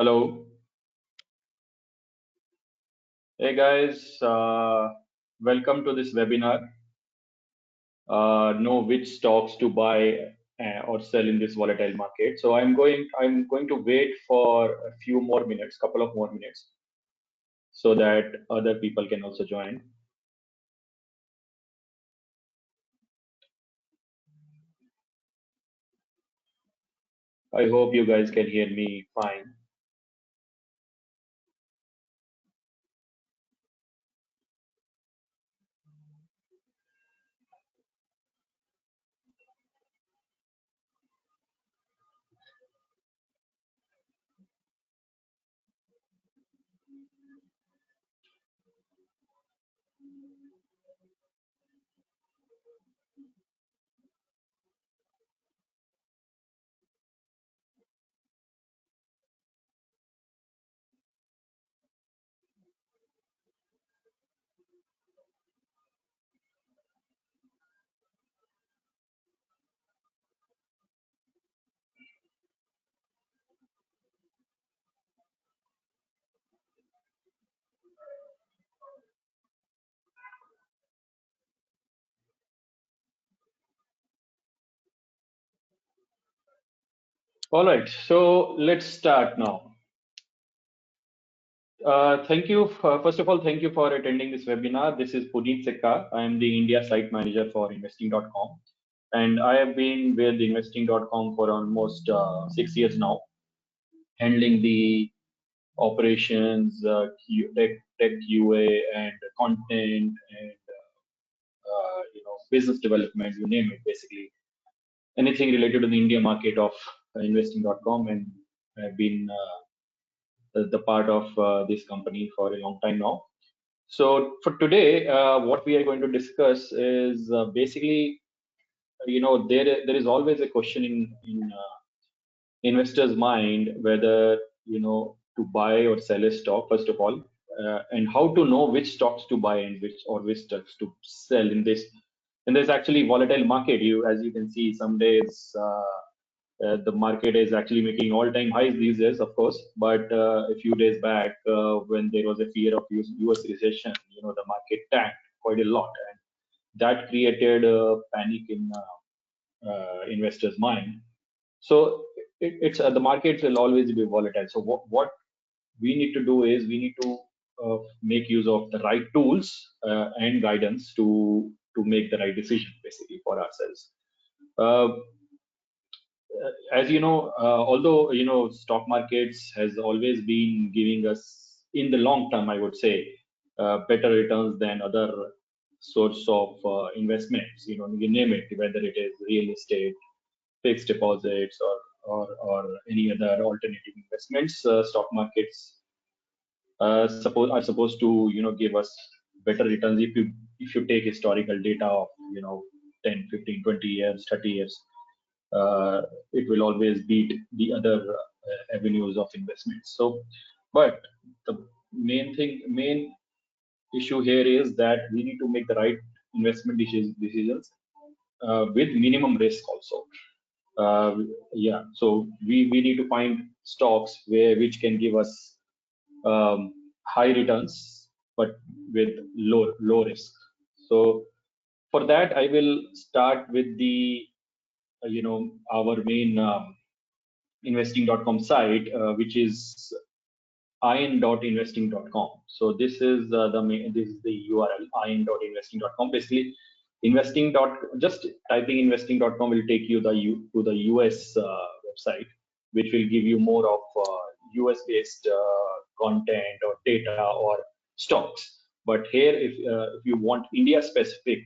Hello. Hey guys, welcome to this webinar. Know which stocks to buy or sell in this volatile market. So I'm going to wait for a few more minutes, couple of more minutes, so that other people can also join. I hope you guys can hear me fine. All right, so let's start now. Thank you. First of all, thank you for attending this webinar. This is Puneet Sekka. I am the India site manager for Investing.com. And I have been with Investing.com for almost 6 years now, handling the operations, tech UA, and content, and business development. You name it, basically anything related to the India market of Investing.com, and I've been the part of this company for a long time now. So for today, what we are going to discuss is basically, there is always a question in investor's mind whether to buy or sell a stock, first of all, and how to know which stocks to buy and which stocks to sell in this. And there's actually volatile market. As you can see, some days the market is actually making all-time highs these days, of course. But a few days back, when there was a fear of US recession, the market tanked quite a lot, and that created a panic in investors' mind. So it's the markets will always be volatile. So what we need to do is we need to make use of the right tools and guidance to make the right decision, basically, for ourselves. Uh, as you know, although stock markets has always been giving us, in the long term, I would say, better returns than other sorts of investments. You name it, whether it is real estate, fixed deposits, or any other alternative investments. Stock markets are supposed to give us better returns if you take historical data of 10, 15, 20 years, 30 years. It will always beat the other avenues of investments. So, but the main issue here is that we need to make the right investment decisions with minimum risk also. Yeah, so we need to find stocks which can give us high returns but with low risk. So for that, I will start with the our main investing.com site, which is in.investing.com. So this is this is the URL, in.investing.com. Basically, just typing investing.com will take you to the US website, which will give you more of US based content or data or stocks. But here, if you want India specific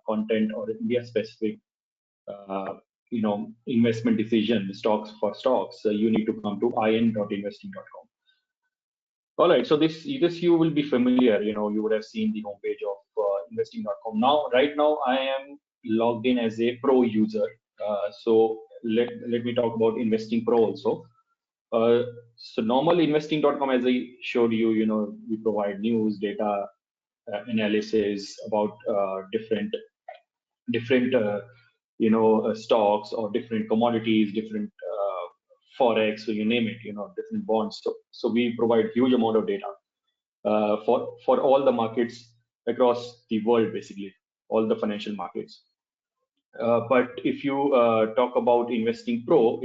content or India specific investment decision, stocks for stocks, you need to come to in.investing.com. All right, so this you will be familiar. You would have seen the homepage of investing.com. Right now, I am logged in as a pro user. So let me talk about InvestingPro also. So normal investing.com, as I showed you, we provide news, data, analysis about different stocks or different commodities, different forex, so you name it, different bonds. So we provide huge amount of data for all the markets across the world, basically all the financial markets. But if you talk about Investing Pro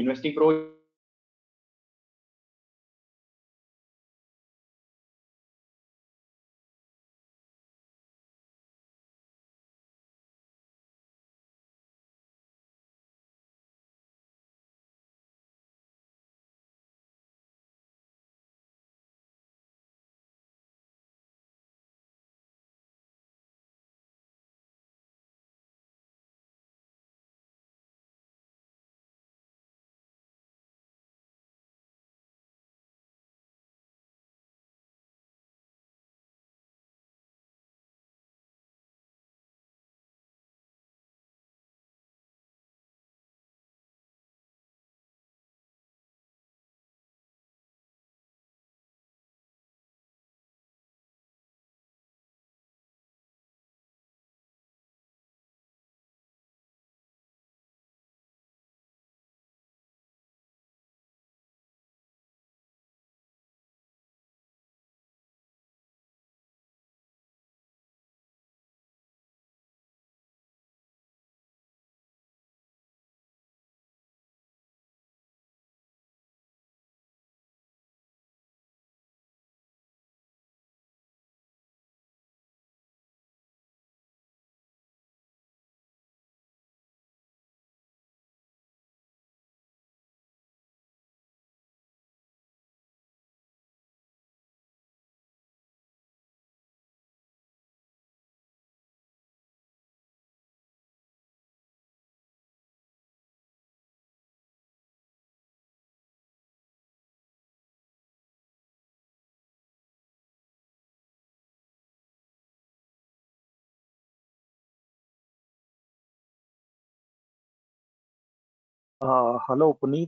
Hello, Puneet.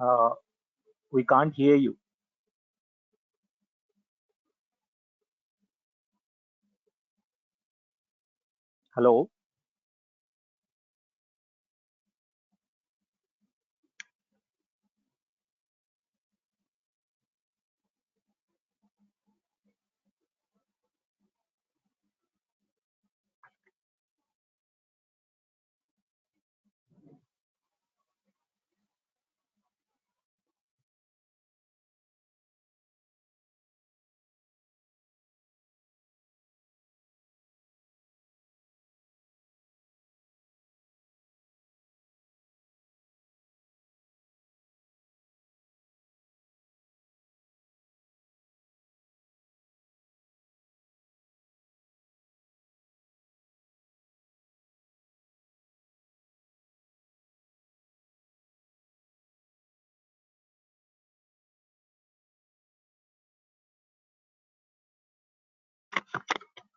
Uh, we can't hear you. Hello.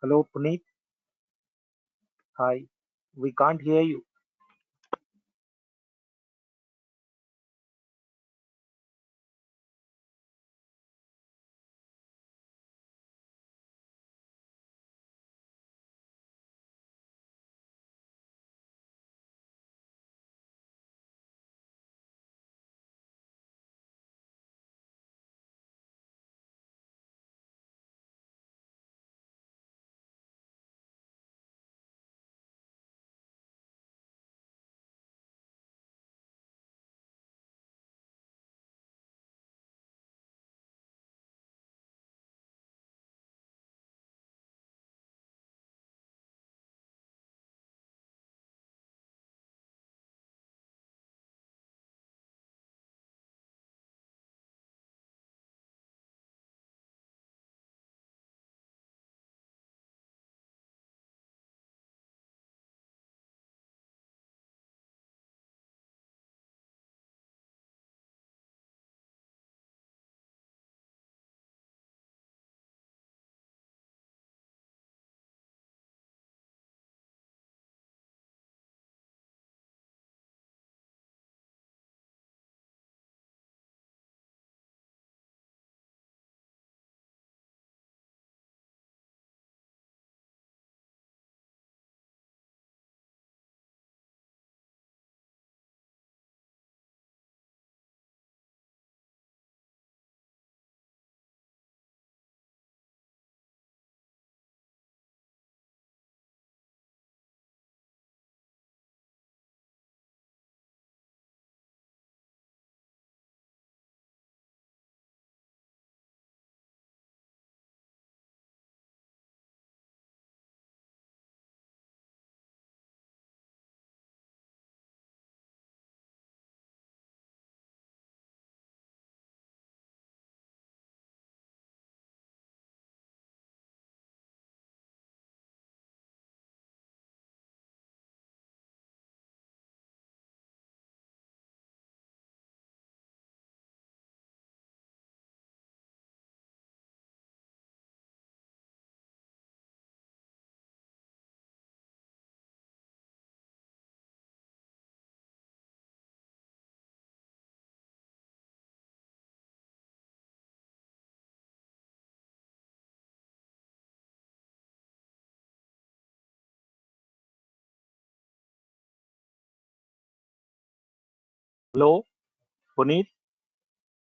Hello, Puneet. Hi. We can't hear you. Hello, Puneet,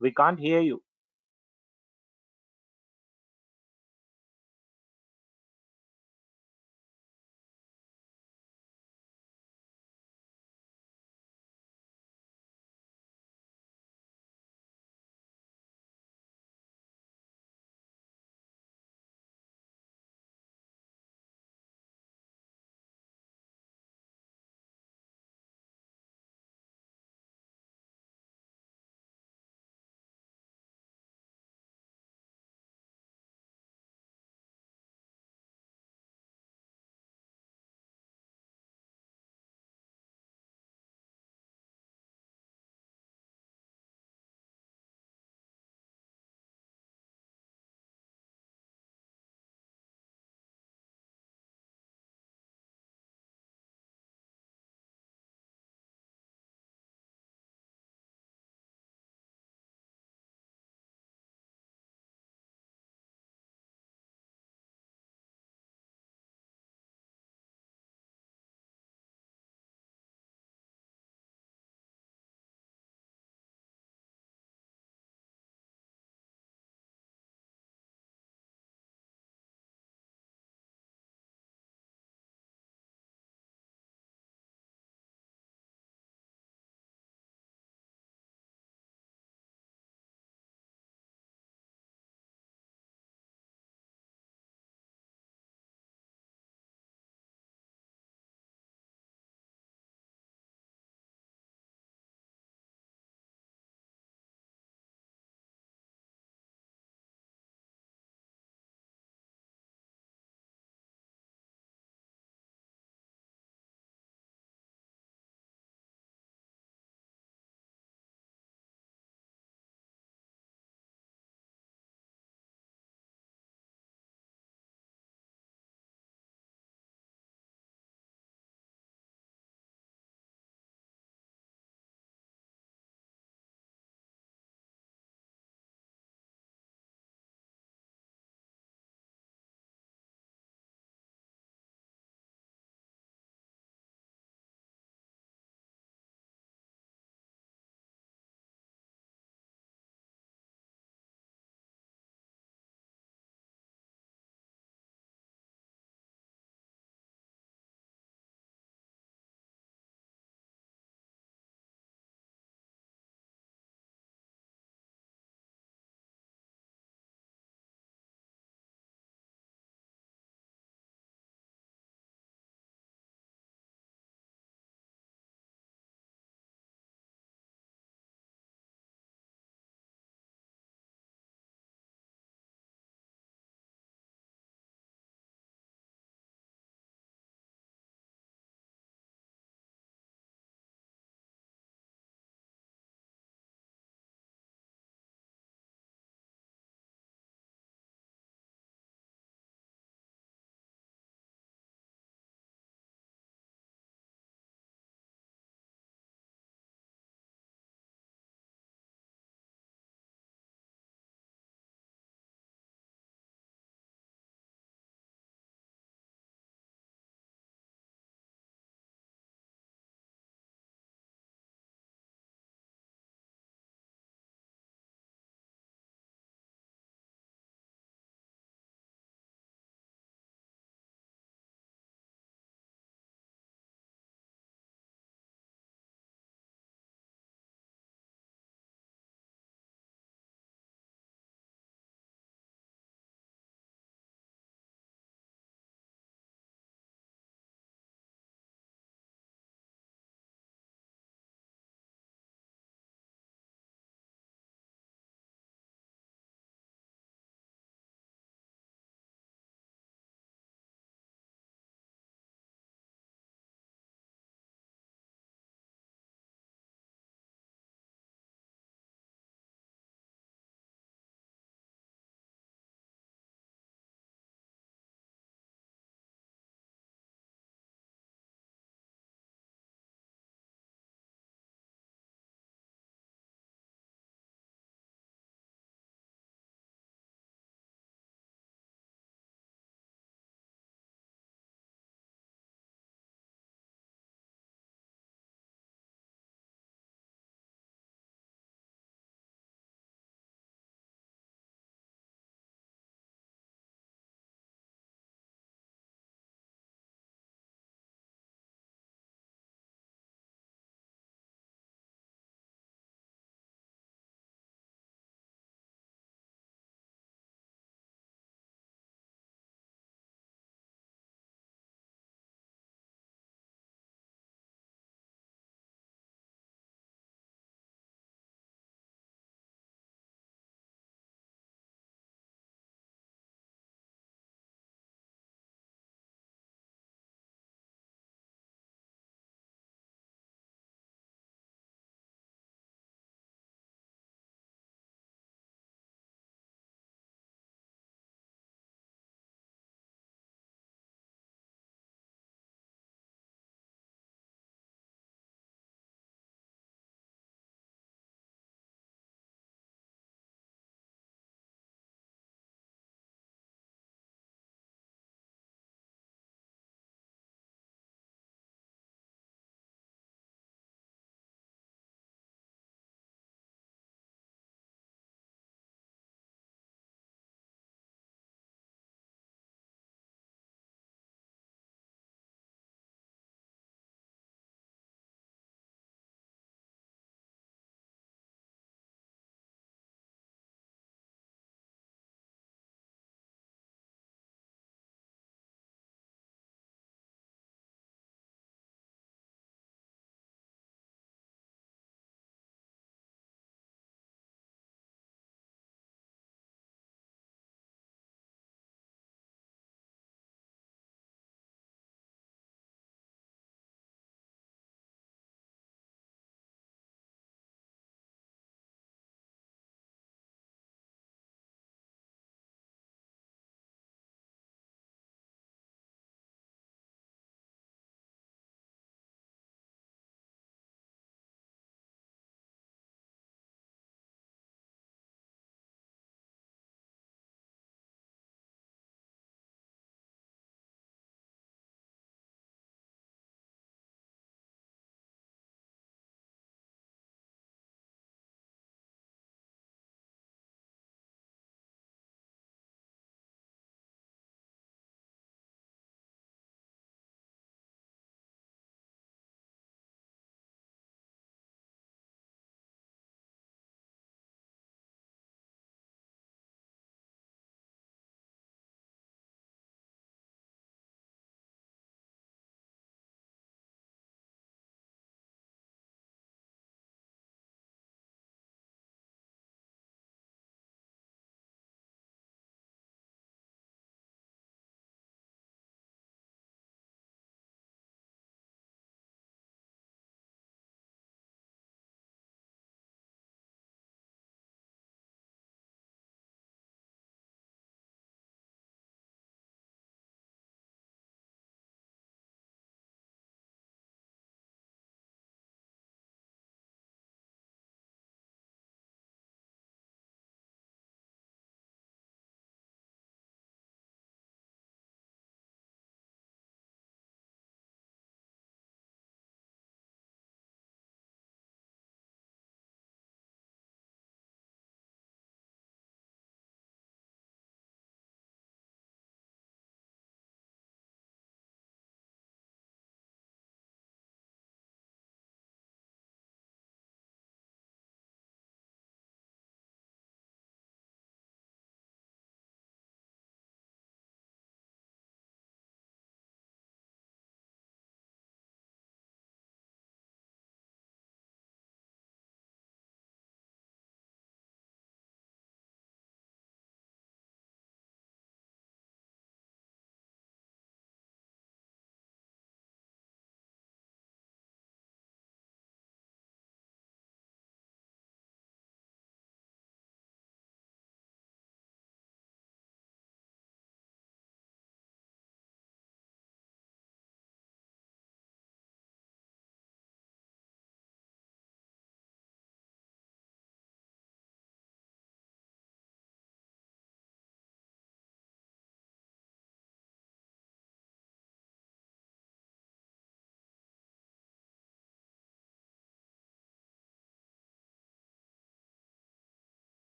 we can't hear you.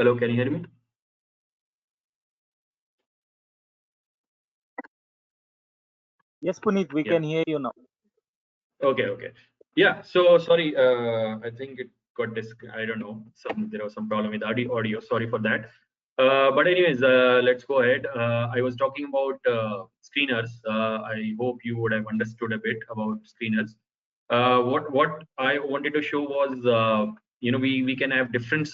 Hello, can you hear me? Yes, Puneet, we can hear you now. Okay. Yeah. So sorry. I think it got I don't know. There was some problem with audio. Sorry for that. But anyways, let's go ahead. I was talking about screeners. I hope you would have understood a bit about screeners. What I wanted to show was, we can have different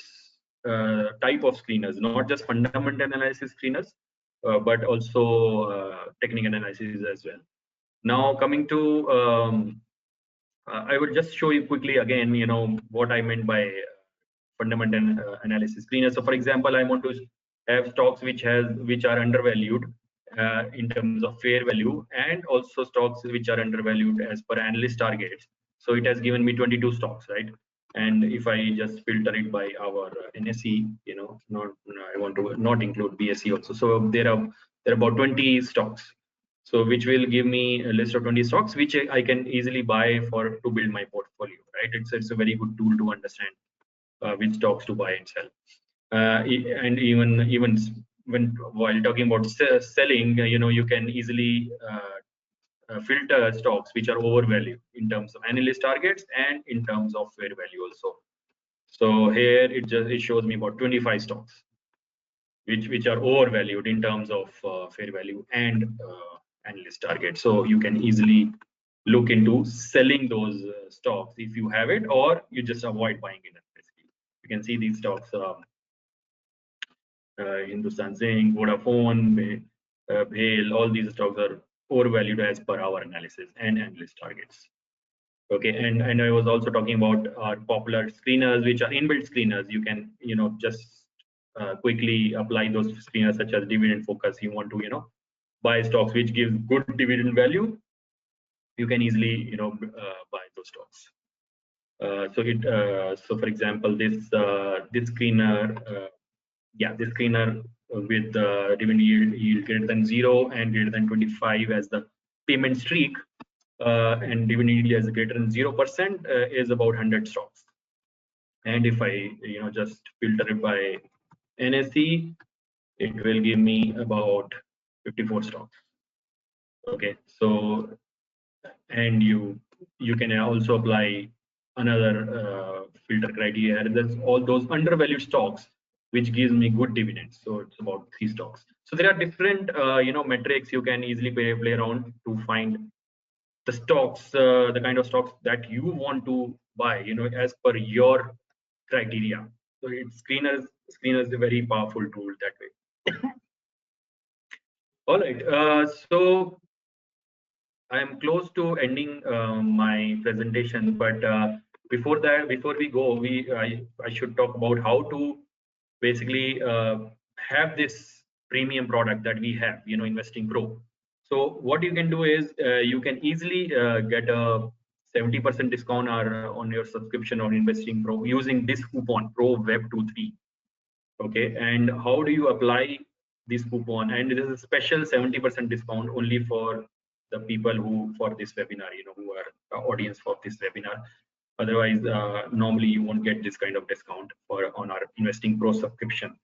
type of screeners, not just fundamental analysis screeners, but also technical analysis as well. Now coming to I will just show you quickly again, what I meant by fundamental analysis screener. So, for example, I want to have stocks which are undervalued in terms of fair value, and also stocks which are undervalued as per analyst targets. So it has given me 22 stocks, right? And if I just filter it by our NSE, not I want to not include BSE also. So there are about 20 stocks. So which will give me a list of 20 stocks, which I can easily buy to build my portfolio, right? It's a very good tool to understand which stocks to buy and sell. And even when while talking about selling, you can easily filter stocks which are overvalued in terms of analyst targets and in terms of fair value also. So here it shows me about 25 stocks which are overvalued in terms of fair value and analyst target. So you can easily look into selling those stocks if you have it, or you just avoid buying it. Basically, you can see these stocks: Hindustan Zinc, Vodafone, BHEL. All these stocks are overvalued as per our analysis and analyst targets. Okay, and I was also talking about our popular screeners, which are inbuilt screeners. You can just quickly apply those screeners, such as dividend focus. You want to buy stocks which give good dividend value, you can easily buy those stocks. So for example, this screener, this screener with dividend yield greater than 0 and greater than 25 as the payment streak, and dividend yield as greater than 0% is about 100 stocks. And if I just filter it by NSE, it will give me about 54 stocks. Okay, so and you can also apply another filter criteria. There's all those undervalued stocks which gives me good dividends. So it's about 3 stocks. So there are different metrics you can easily play around to find the stocks, the kind of stocks that you want to buy, as per your criteria. So screeners is a very powerful tool that way. All right. So I am close to ending my presentation, but before we go, I should talk about how to basically have this premium product that we have, Investing Pro. So what you can do is you can easily get a 70% discount on your subscription on Investing Pro using this coupon Pro Web 23. Okay, and how do you apply this coupon? And it is a special 70% discount only for the people who for this webinar, who are audience for this webinar. Otherwise, normally you won't get this kind of discount on our Investing Pro subscription.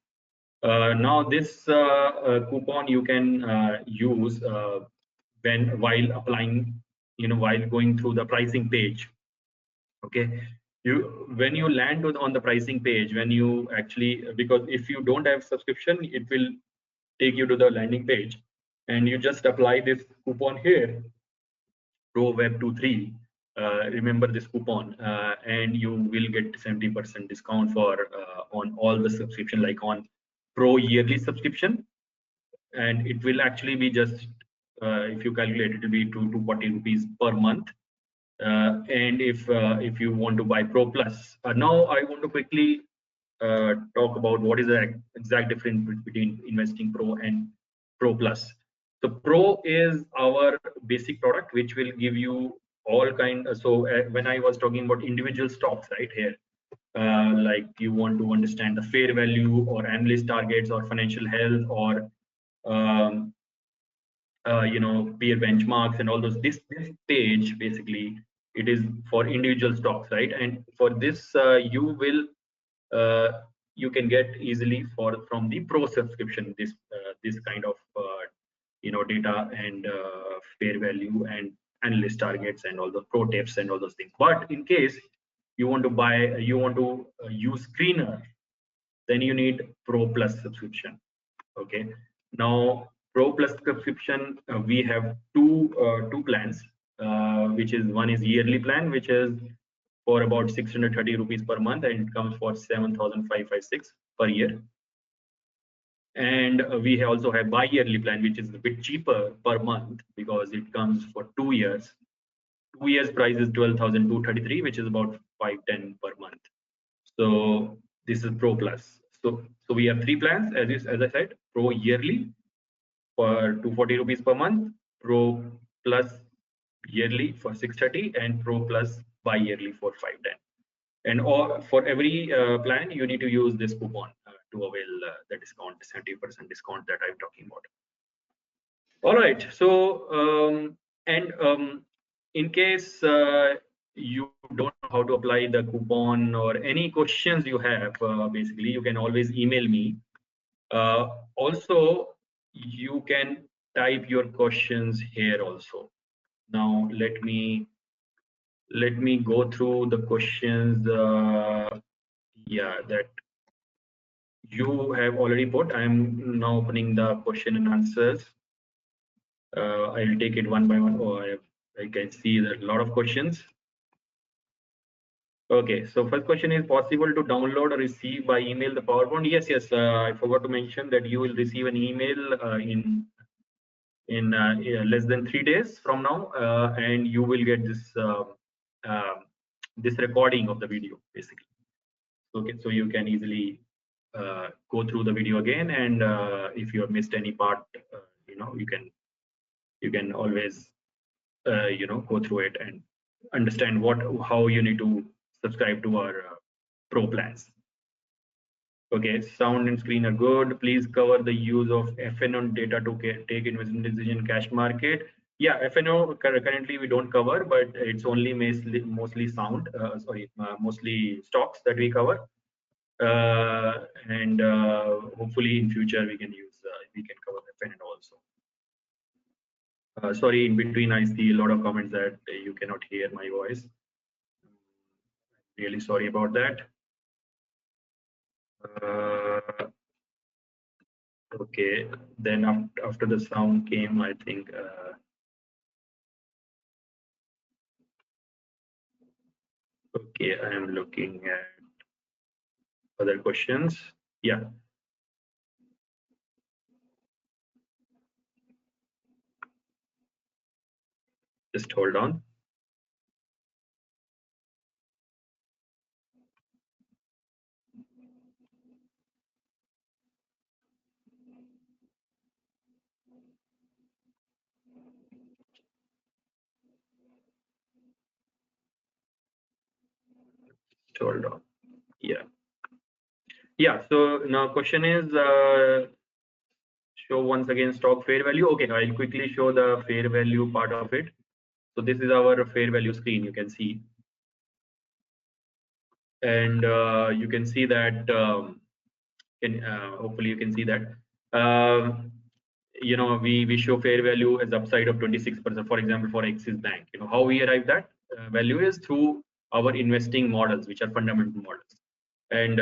Now this coupon you can use while applying, while going through the pricing page. Okay, when you land on the pricing page, when you actually, because if you don't have subscription, it will take you to the landing page, and you just apply this coupon here, Pro Web 23. Remember this coupon, and you will get 70% discount for on all the subscription, like on Pro yearly subscription, and it will actually be just if you calculate, it will be 240 rupees per month. And if you want to buy Pro Plus, now I want to quickly talk about what is the exact difference between Investing Pro and Pro Plus. So Pro is our basic product, which will give you all kind. So when I was talking about individual stocks, right here, like you want to understand the fair value or analyst targets or financial health or um, peer benchmarks and all those. This page basically it is for individual stocks, right? And for this you will you can get easily from the pro subscription, this kind of data and fair value and analyst targets and all the pro tips and all those things. But in case you want to use screener, then you need pro plus subscription. Okay, now pro plus subscription, we have two plans, which is one is yearly plan, which is for about 630 rupees per month, and it comes for 7,556 per year. And we also have bi-yearly plan, which is a bit cheaper per month because it comes for 2 years. 2 years price is 12,233, which is about 510 per month. So this is pro plus. So we have three plans, as I said: pro yearly for 240 rupees per month, pro plus yearly for 630, and pro plus bi-yearly for 510. And for every plan, you need to use this coupon to avail the discount, 70% discount that I'm talking about. All right. So in case you don't know how to apply the coupon or any questions you have, basically you can always email me. Also, you can type your questions here also. Now let me go through the questions. Yeah, that you have already put. I'm now opening the question and answers. I'll take it one by one. Oh, I can see that a lot of questions. Okay, so first question is: possible to download or receive by email the PowerPoint? Yes, yes. I forgot to mention that you will receive an email in less than 3 days from now, and you will get this recording of the video, basically. Okay, so you can easily go through the video again, and if you have missed any part, you can always go through it and understand how you need to subscribe to our pro plans. Okay, sound and screen are good. Please cover the use of FNO data to take investment decision in cash market. Yeah, FNO currently we don't cover, but it's only mostly sound. Mostly stocks that we cover. And hopefully in future we can cover FNO also. Sorry, in between I see a lot of comments that you cannot hear my voice. Really sorry about that. Okay, then after the sound came, I think. Okay, I am looking at other questions. Yeah. Just hold on. Hold on. Yeah. Yeah. So now question is, show once again stock fair value. Okay, I'll quickly show the fair value part of it. So this is our fair value screen. You can see, and you can see that. Hopefully you can see that. We show fair value as upside of 26%. For example, for Axis Bank, how we arrive that value is through our investing models, which are fundamental models, and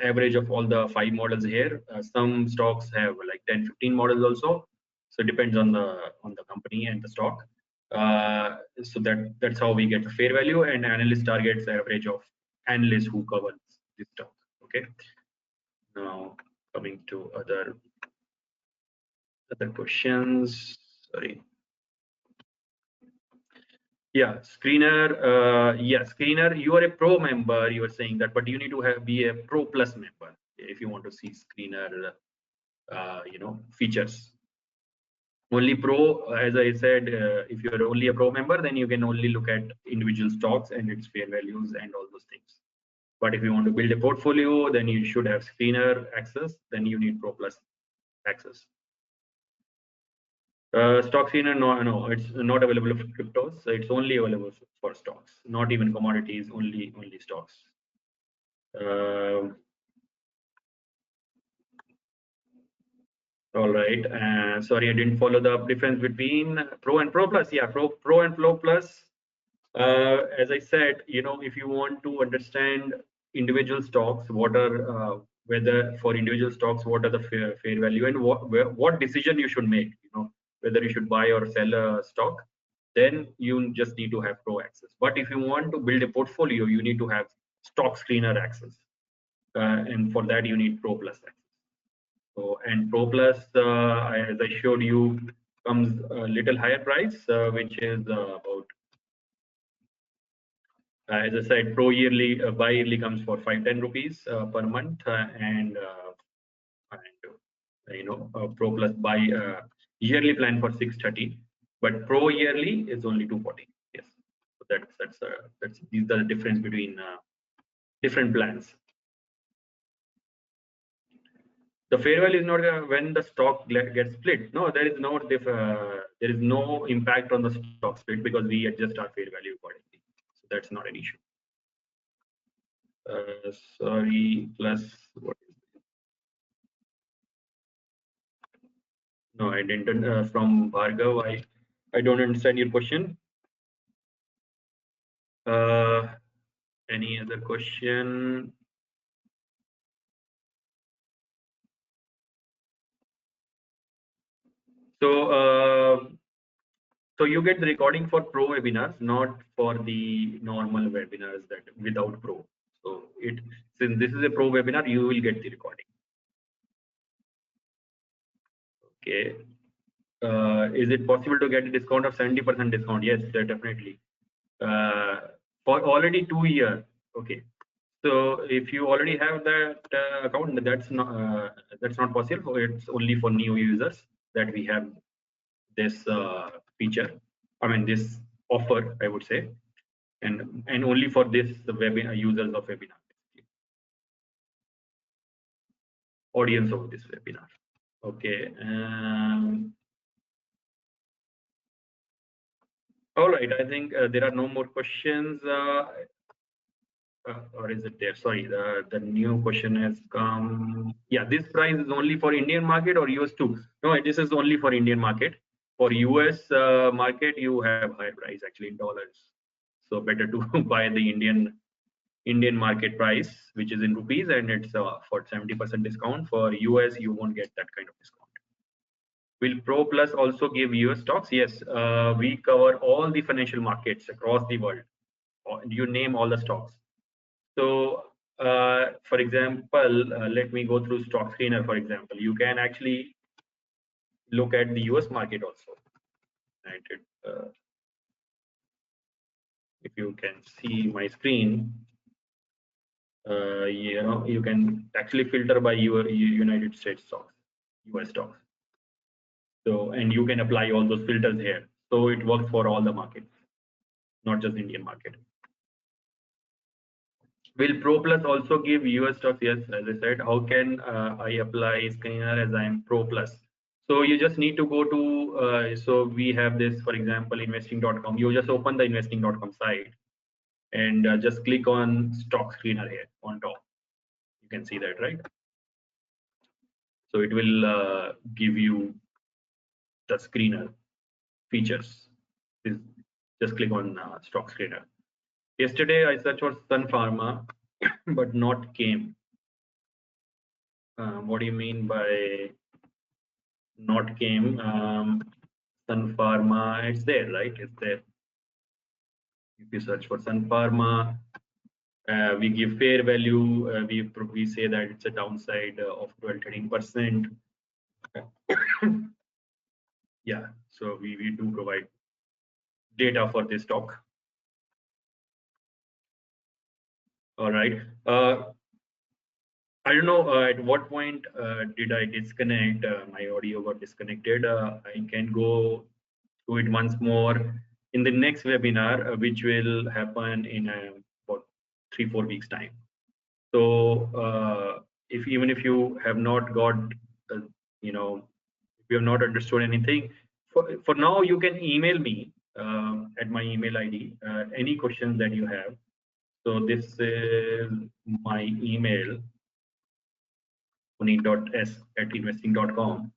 average of all the 5 models here. Some stocks have like 10, 15 models also, so it depends on the company and the stock. So that's how we get the fair value, and analyst targets average of analysts who cover this stock. Okay. Now coming to other questions. Sorry. Yeah, screener. Yeah, screener. You are a pro member. You are saying that, but you need to be a pro plus member if you want to see screener. Features. Only pro, as I said, if you are only a pro member, then you can only look at individual stocks and its fair values and all those things. But if you want to build a portfolio, then you should have screener access. Then you need pro plus access. Stock screener, no, it's not available for cryptos. It's only available for stocks, not even commodities. Only stocks. All right. Sorry, I didn't follow the difference between Pro and Pro Plus. Yeah, Pro and Pro Plus. As I said, if you want to understand individual stocks, what are whether for individual stocks, what are the fair value and what decision you should make, whether you should buy or sell a stock, then you just need to have Pro access. But if you want to build a portfolio, you need to have stock screener access, and for that you need Pro Plus access. So, and Pro Plus, as I showed you, comes a little higher price, which is about, as I said, Pro yearly, bi-yearly comes for 510 rupees per month, Pro Plus by yearly plan for 630, but Pro yearly is only 240. Yes, so that's these are the difference between different plans. The fair value is not when the stock gets split. No, there is no impact on the stock split because we adjust our fair value accordingly. So that's not an issue. Sorry, plus what? No, I didn't. From Bhargav, I don't understand your question. Any other question? So you get the recording for Pro webinars, not for the normal webinars that without Pro. So since this is a Pro webinar, you will get the recording. Okay. Is it possible to get a discount of 70% discount? Yes, definitely. For already 2 years. Okay. So if you already have that account, that's not possible. It's only for new users that we have this feature. I mean this offer, I would say, and only for this the webinar users of webinar, audience of this webinar. Okay. All right. I think there are no more questions. Or is it there? Sorry, the new question has come. Yeah, this price is only for Indian market or US too? No, this is only for Indian market. For US market, you have higher price actually in dollars. So better to buy the Indian market price, which is in rupees, and it's for 70% discount. For US, you won't get that kind of discount. Will Pro Plus also give US stocks? Yes, we cover all the financial markets across the world. You name all the stocks. So, for example, let me go through stock screener. For example, you can actually look at the US market also. Right? If you can see my screen, you can actually filter by your United States stocks, US stocks. So, and you can apply all those filters here. So it works for all the markets, not just Indian market. Will Pro Plus also give US stocks? Yes, as I said. How can I apply screener as I'm Pro Plus? So you just need to go to, so we have this, for example, Investing.com. You just open the Investing.com site and just click on stock screener here on top. You can see that, right? So it will give you the screener features. Just click on stock screener. Yesterday I searched for Sun Pharma, but not came. What do you mean by not came? Sun Pharma, it's there, right? It's there. If you search for Sun Pharma, we give fair value. We say that it's a downside of 12-13%. Yeah, so we do provide data for this stock. All right. I don't know at what point did I disconnect. My audio got disconnected. I can go through it once more in the next webinar, which will happen in about 3-4 weeks time. So even if you have not got, if you have not understood anything, for now you can email me at my email ID any questions that you have. So this is my email, puneet.s@investing.com.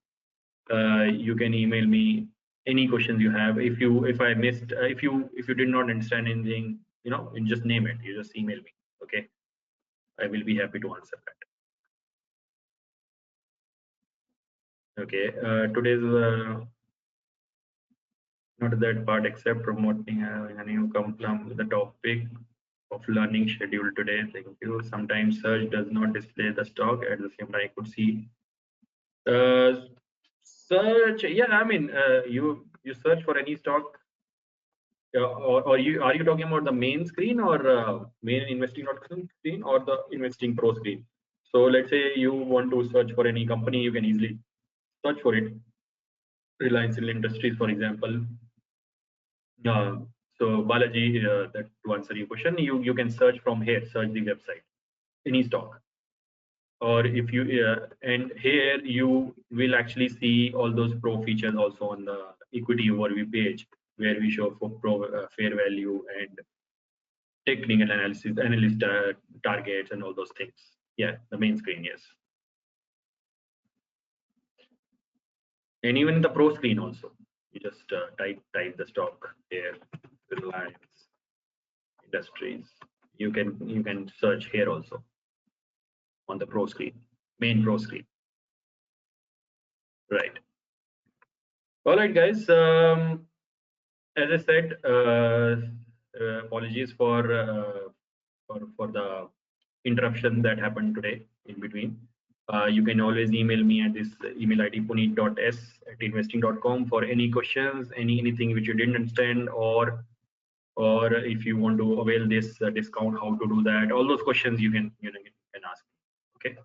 You can email me any questions you have. If I missed, if you did not understand anything, you just name it. You just email me. Okay, I will be happy to answer that. Okay, today's not that part except promoting and you come from the topic of learning schedule today. Thank you. Sometimes search does not display the stock at the same time. I could see uh, search. Yeah, I mean, you search for any stock, or you are you talking about the main screen or main investing.com screen or the investing pro screen? So let's say you want to search for any company, you can easily search for it. Reliance Industries, for example. Uh, so Balaji, that to answer your question, you can search from here, search the website, any stock, or if you and here you will actually see all those pro features also on the equity overview page where we show for pro fair value and technical analysis, analyst targets, and all those things. Yeah, the main screen, yes, and even the pro screen also. You just type the stock here, Reliance Industries. You can search here also on the pro screen, main pro screen. Right. All right, guys. As I said, apologies for the interruption that happened today in between. You can always email me at this email ID puneet.s@investing.com for any questions, anything which you didn't understand, or if you want to avail this discount, how to do that. All those questions you can ask. Okay.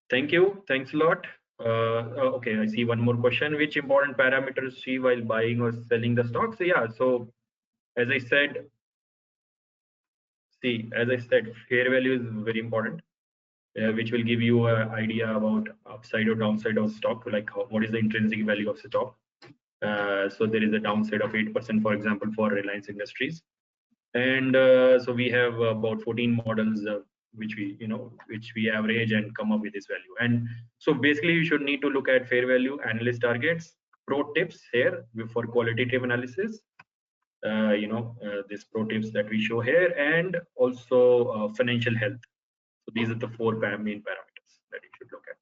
Thank you. Thanks a lot. Okay, I see one more question. Which important parameters see while buying or selling the stocks? So, yeah. So as I said, fair value is very important, which will give you an idea about upside or downside of stock, like what is the intrinsic value of stock. So there is a downside of 8%, for example, for Reliance Industries, and so we have about 14 models which we average and come up with this value. And so basically you should need to look at fair value, analyst targets, pro tips here for qualitative analysis, these pro tips that we show here, and also financial health. So these are the four main parameters that you should look at.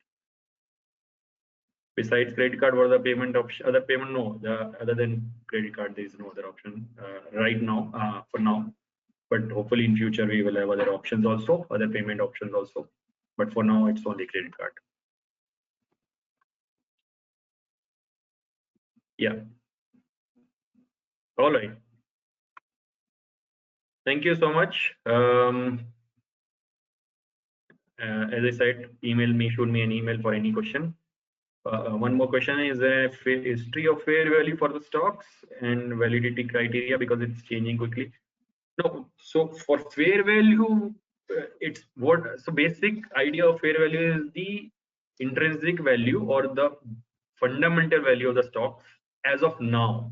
Besides credit card, what are the payment option? Other payment? No, other than credit card, there is no other option right now, for now. But hopefully in future we will have other options also, other payment options also. But for now, it's only credit card. Yeah. All right. Thank you so much. As I said, email me, shoot me an email for any question. One more question is a history of fair value for the stocks and validity criteria because it's changing quickly. No, so for fair value, it's what. So basic idea of fair value is the intrinsic value or the fundamental value of the stock as of now.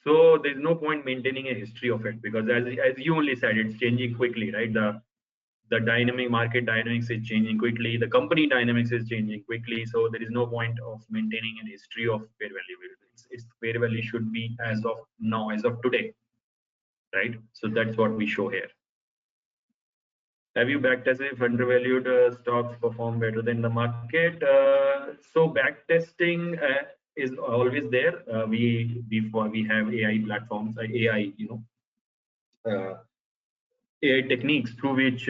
So there's no point maintaining a history of it because as you only said, it's changing quickly, right? The dynamic market dynamics is changing quickly. The company dynamics is changing quickly. So there is no point of maintaining a history of fair value. It's fair value should be as of now, as of today, right? So that's what we show here. Have you backed as if undervalued stocks perform better than the market? So backtesting is always there. We have AI platforms, AI, AI techniques through which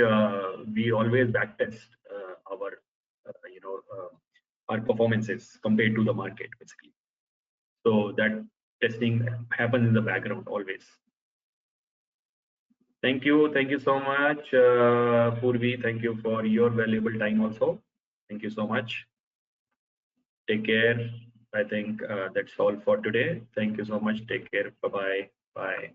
we always backtest our performances compared to the market, basically. So that testing happens in the background always. Thank you so much, Purvi. Thank you for your valuable time also. Thank you so much. Take care. I think that's all for today. Thank you so much. Take care. Bye-bye. Bye.